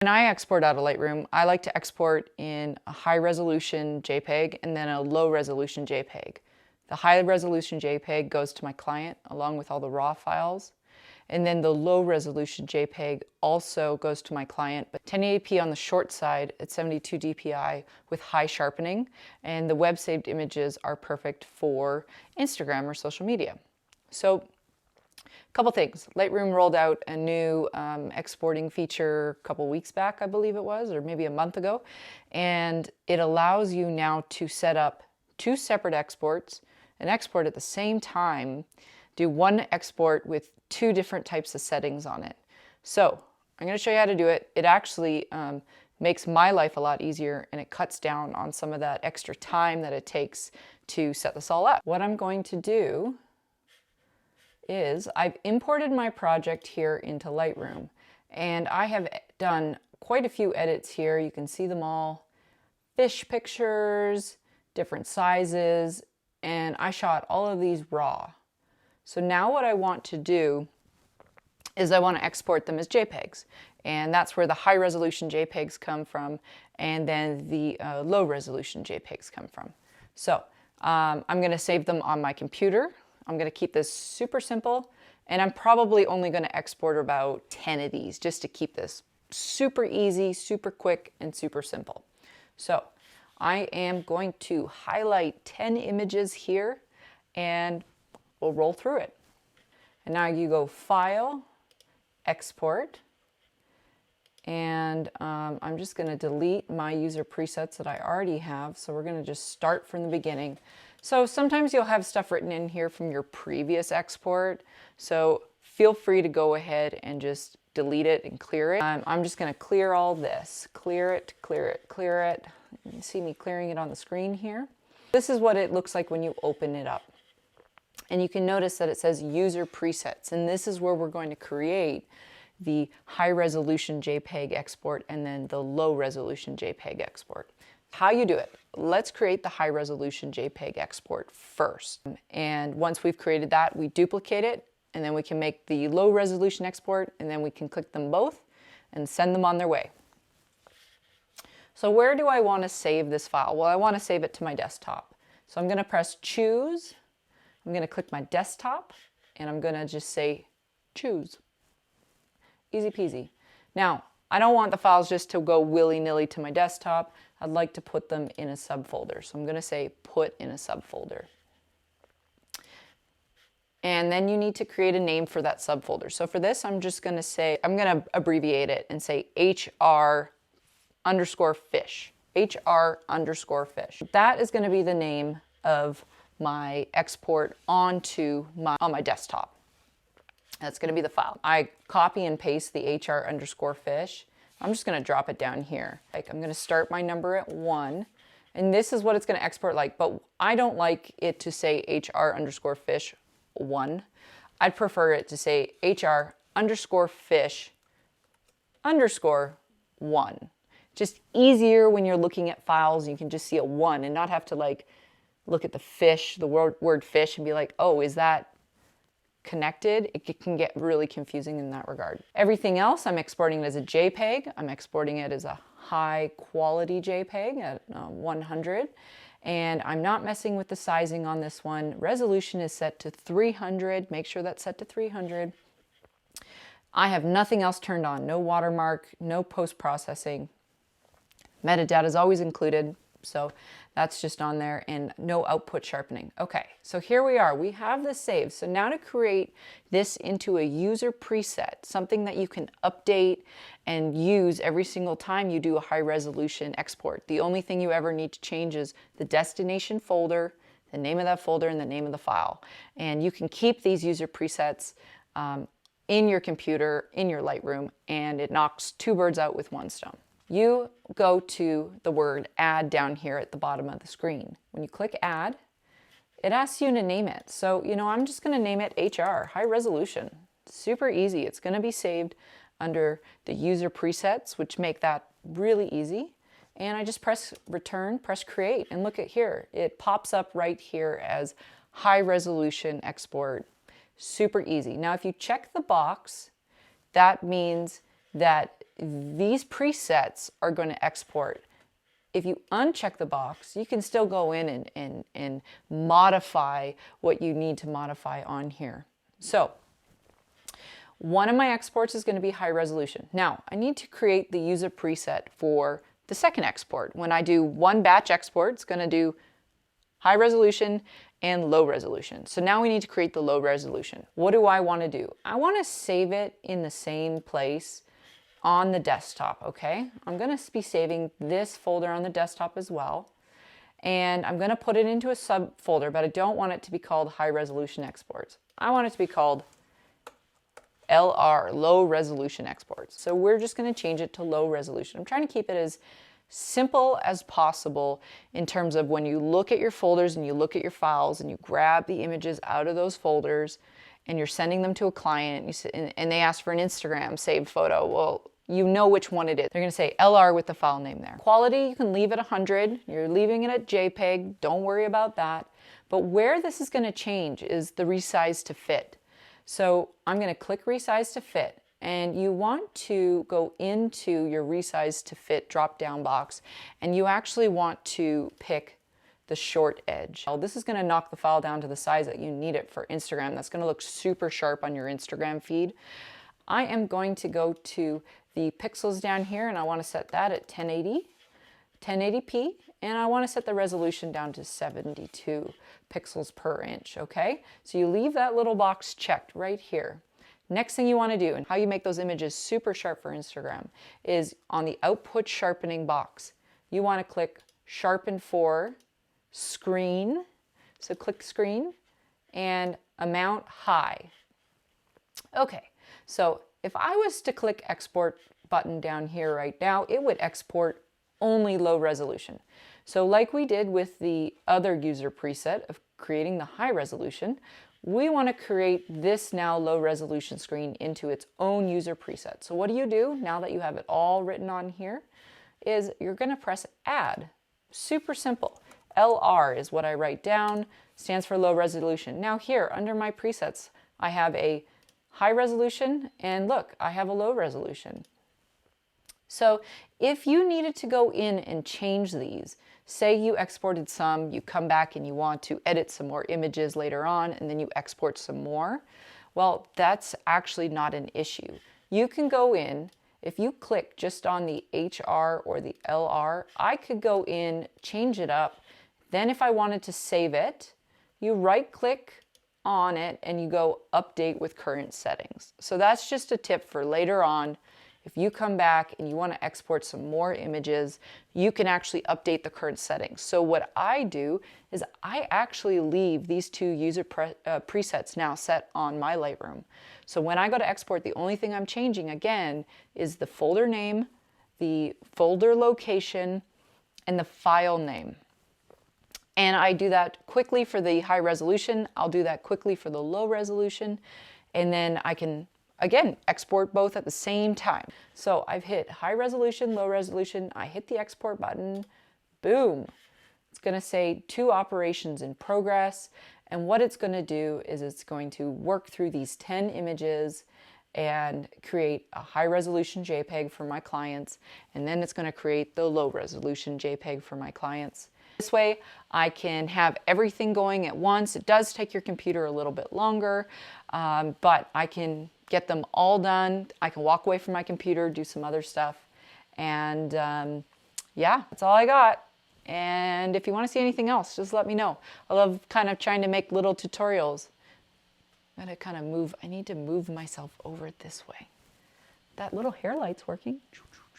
When I export out of Lightroom, I like to export in a high-resolution JPEG and then a low-resolution JPEG. The high-resolution JPEG goes to my client along with all the raw files. And then the low-resolution JPEG also goes to my client, but 1080p on the short side at 72 dpi with high sharpening. And the web-saved images are perfect for Instagram or social media. So a couple things. Lightroom rolled out a new exporting feature a couple weeks back, I believe it was, or maybe a month ago. And it allows you now to set up two separate exports and export at the same time. Do one export with two different types of settings on it. So I'm going to show you how to do it. It actually makes my life a lot easier, and it cuts down on some of that extra time that it takes to set this all up. What I'm going to do is I've imported my project here into Lightroom, and I have done quite a few edits here. You can see them all. Fish pictures, different sizes, and I shot all of these raw. So now what I want to do is I want to export them as JPEGs, and that's where the high-resolution JPEGs come from, and then the low-resolution JPEGs come from. So I'm going to save them on my computer. I'm going to keep this super simple, and I'm probably only going to export about 10 of these just to keep this super easy, super quick, and super simple. So I am going to highlight 10 images here, and we'll roll through it. And now you go File, Export, and I'm just going to delete my user presets that I already have. So we're going to just start from the beginning. So sometimes you'll have stuff written in here from your previous export. So feel free to go ahead and just delete it and clear it. I'm just going to clear all this. Clear it, clear it, clear it. You can see me clearing it on the screen here. This is what it looks like when you open it up. And you can notice that it says user presets, and this is where we're going to create the high resolution JPEG export and then the low resolution JPEG export. How you do it? Let's create the high resolution JPEG export first. And once we've created that, we duplicate it, and then we can make the low resolution export, and then we can click them both and send them on their way. So where do I want to save this file? Well, I want to save it to my desktop. So I'm going to press choose. I'm going to click my desktop, and I'm going to just say choose. Easy peasy. Now, I don't want the files just to go willy-nilly to my desktop. I'd like to put them in a subfolder. So I'm going to say put in a subfolder. And then you need to create a name for that subfolder. So for this, I'm just going to say, I'm going to abbreviate it and say HR_fish. HR_fish. That is going to be the name of my export on my desktop. That's going to be the file. I copy and paste the HR_fish. I'm just going to drop it down here. Like, I'm going to start my number at 1, and this is what it's going to export like, but I don't like it to say HR_fish 1. I'd prefer it to say HR_fish_1. Just easier when you're looking at files, you can just see a 1 and not have to like look at the fish, the word fish, and be like, oh, is that connected? It can get really confusing in that regard. Everything else, I'm exporting it as a JPEG. I'm exporting it as a high quality JPEG at 100. And I'm not messing with the sizing on this one. Resolution is set to 300. Make sure that's set to 300. I have nothing else turned on. No watermark, no post-processing. Metadata is always included. So that's just on there, and no output sharpening. Okay, so here we are. We have this saved. So now to create this into a user preset, something that you can update and use every single time you do a high resolution export. The only thing you ever need to change is the destination folder, the name of that folder, and the name of the file. And you can keep these user presets in your computer, in your Lightroom, and it knocks two birds out with one stone. You go to the word add down here at the bottom of the screen. When you click add, it asks you to name it. So, I'm just going to name it HR, high resolution. Super easy. It's going to be saved under the user presets, which make that really easy. And I just press return, press create, and look at here. It pops up right here as high resolution export. Super easy. Now, if you check the box, that means that these presets are going to export. If you uncheck the box, you can still go in and modify what you need to modify on here. So one of my exports is going to be high resolution. Now, I need to create the user preset for the second export. When I do one batch export, it's going to do high resolution and low resolution. So now we need to create the low resolution. What do I want to do? I want to save it in the same place on the desktop, okay? I'm going to be saving this folder on the desktop as well. And I'm going to put it into a subfolder, but I don't want it to be called high resolution exports. I want it to be called LR, low resolution exports. So we're just going to change it to low resolution. I'm trying to keep it as simple as possible in terms of when you look at your folders and you look at your files and you grab the images out of those folders and you're sending them to a client and they ask for an Instagram saved photo. Well, you know which one it is. They're going to say LR with the file name there. Quality, you can leave it 100. You're leaving it at JPEG. Don't worry about that. But where this is going to change is the resize to fit. So I'm going to click resize to fit, and you want to go into your resize to fit drop-down box, and you actually want to pick the short edge. Well, this is going to knock the file down to the size that you need it for Instagram. That's going to look super sharp on your Instagram feed. I am going to go to the pixels down here, and I want to set that at 1080p, and I want to set the resolution down to 72 pixels per inch, okay? So you leave that little box checked right here. Next thing you want to do, and how you make those images super sharp for Instagram, is on the output sharpening box. You want to click sharpen for screen. So click screen and amount high. Okay, so if I was to click export button down here right now, it would export only low resolution. So like we did with the other user preset of creating the high resolution, we want to create this now low resolution screen into its own user preset. So what do? Now that you have it all written on here, is you're going to press add. Super simple. LR is what I write down, stands for low resolution. Now here under my presets, I have a high resolution, and look, I have a low resolution. So if you needed to go in and change these, say you exported some, you come back and you want to edit some more images later on, and then you export some more, well, that's actually not an issue. You can go in, if you click just on the HR or the LR, I could go in, change it up. Then if I wanted to save it, you right click on it and you go update with current settings. So that's just a tip for later on. If you come back and you want to export some more images, you can actually update the current settings. So what I do is I actually leave these two user presets now set on my Lightroom. So when I go to export, the only thing I'm changing again is the folder name, the folder location, and the file name. And I do that quickly for the high resolution. I'll do that quickly for the low resolution. And then I can, again, export both at the same time. So I've hit high resolution, low resolution. I hit the export button. Boom. It's going to say 2 operations in progress. And what it's going to do is it's going to work through these 10 images and create a high resolution JPEG for my clients. And then it's going to create the low resolution JPEG for my clients. This way I can have everything going at once. It does take your computer a little bit longer, but I can get them all done. I can walk away from my computer, do some other stuff. And yeah, that's all I got. And if you want to see anything else, just let me know. I love kind of trying to make little tutorials. I'm going to kind of move, I need to move myself over this way. That little hair light's working.